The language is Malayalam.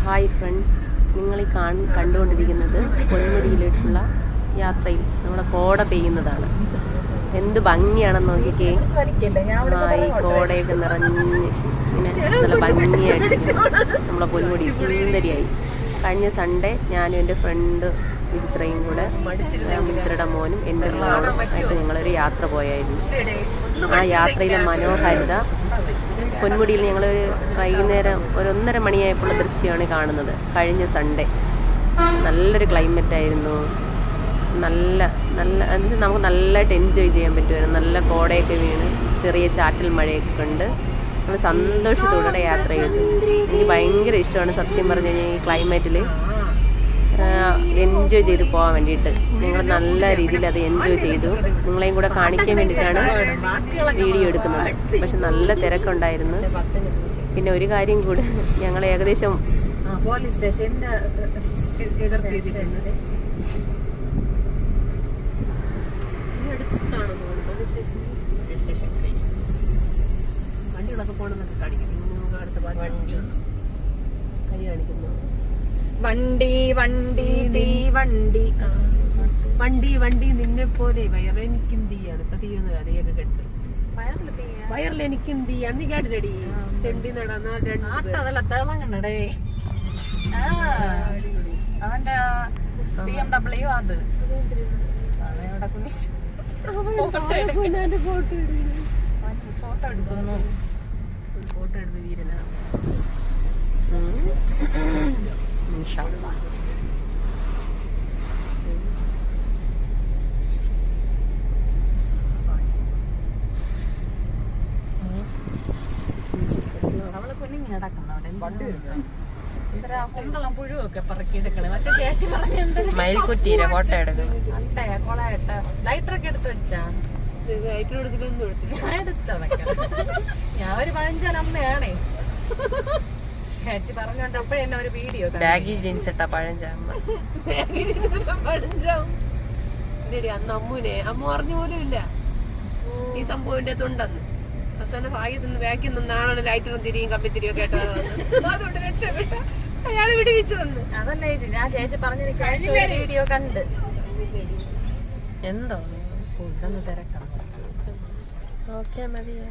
ഹായ് ഫ്രണ്ട്സ്, നിങ്ങളീ കണ്ടുകൊണ്ടിരിക്കുന്നത് പൊന്മുടിയിലേക്കുള്ള യാത്രയിൽ നമ്മുടെ കോട പെയ്യുന്നതാണ്. എന്ത് ഭംഗിയാണെന്ന് നോക്കിക്കേ. ഈ കോടയൊക്കെ നിറഞ്ഞ് ഇങ്ങനെ നല്ല ഭംഗിയായിട്ട് നമ്മളെ പൊന്മുടി സുന്ദരിയായി. കഴിഞ്ഞ സൺഡേ ഞാനും എൻ്റെ ഫ്രണ്ട് ഇത്രയും കൂടെ മിത്രയുടെ മോനും എൻ്റെ മോനും ആയിട്ട് ഞങ്ങളൊരു യാത്ര പോയായിരുന്നു. ആ യാത്രയിലെ മനോഹാരിത പൊന്മുടിയിൽ ഞങ്ങൾ വൈകുന്നേരം 1:30 മണിയായപ്പോഴുള്ള ദൃശ്യമാണ് കാണുന്നത്. കഴിഞ്ഞ സൺഡേ നല്ലൊരു ക്ലൈമറ്റായിരുന്നു. നല്ല നമുക്ക് നല്ലതായിട്ട് എൻജോയ് ചെയ്യാൻ പറ്റുമായിരുന്നു. നല്ല കോടയൊക്കെ വീണ് ചെറിയ ചാറ്റൽ മഴയൊക്കെ കണ്ട് നമ്മൾ സന്തോഷത്തോടെ യാത്ര ചെയ്തു. എനിക്ക് ഭയങ്കര ഇഷ്ടമാണ് സത്യം പറഞ്ഞു കഴിഞ്ഞാൽ ഈ ക്ലൈമറ്റിൽ എൻജോയ് ചെയ്ത് പോകാൻ വേണ്ടിയിട്ട്. ഞങ്ങൾ നല്ല രീതിയിൽ അത് എൻജോയ് ചെയ്തു. നിങ്ങളെയും കൂടെ കാണിക്കാൻ വേണ്ടിയിട്ടാണ് വീഡിയോ എടുക്കുന്നത്. പക്ഷെ നല്ല തിരക്കുണ്ടായിരുന്നു. പിന്നെ ഒരു കാര്യം കൂടെ, ഞങ്ങൾ ഏകദേശം പോലീസ് സ്റ്റേഷൻ്റെ വണ്ടികളൊക്കെ പോകണമെന്നൊക്കെ കാണിക്കുന്നു. അടുത്ത വണ്ടി കൈ കാണിക്കുന്നു. വണ്ടി വണ്ടി തീ വണ്ടി വണ്ടി വണ്ടി നിന്നെ പോലെ വയറെനിക്കും തീയാണ്. ഇപ്പൊ തീയൊന്നും അധികം കേട്ട് വയറിൽ എനിക്കും തീയാണ്. നീ കേട്ടില്ലടി തെണ്ടി അതല്ല തിളങ്ങണ്ടേ അവന്റെ BMW അത് ഫോട്ടോ എടുക്കുന്നു. ഫോട്ടോ എടുത്ത് വീരനാണ്. അവള് കുഞ്ഞിങ്ങി കിടക്കുന്നവിടെ കുണ്ടളം പുഴുവൊക്കെ പറക്കിയെടുക്കണേ. മറ്റേ ചേച്ചി പറഞ്ഞു മയിൽക്കുറ്റീരെ ഫോട്ടോ എടുക്കുന്നു. അട്ടേ കൊളായിട്ട ലൈറ്ററൊക്കെ എടുത്ത് വെച്ചാ എടുത്തിട്ടൊന്നും എടുത്തില്ല. ഞാൻ എടുത്തതൊക്കെ ഞാൻ ഒരു 15 അമ്മയാണേ. ചേച്ചി പറഞ്ഞോണ്ട് അപ്പോഴെന്നെ ഒരു വീഡിയോ ബാഗി ജീൻസ് ഇട്ട പഴഞ്ചാമ്മ. അന്ന് അമ്മ അറിഞ്ഞു പോലും ഇല്ല ഈ സംഭവന്റെ തൊണ്ടെന്ന്. അവസാനം ഭാഗ്യത്തിന്ന് ബാക്കിൽ നിന്നാണ് ലൈറ്ററും തിരിയും കമ്പിത്തിരിയും കേട്ടോ. അതുകൊണ്ട് രക്ഷപ്പെട്ട അയാള് വിടുവിച്ചു തന്നു. അതല്ല ചേച്ചി, ഞാൻ ചേച്ചി പറഞ്ഞതിന് ശേഷം വീഡിയോ കണ്ട് എന്തോ തിരക്കണം. ഓക്കെ മതിയോ.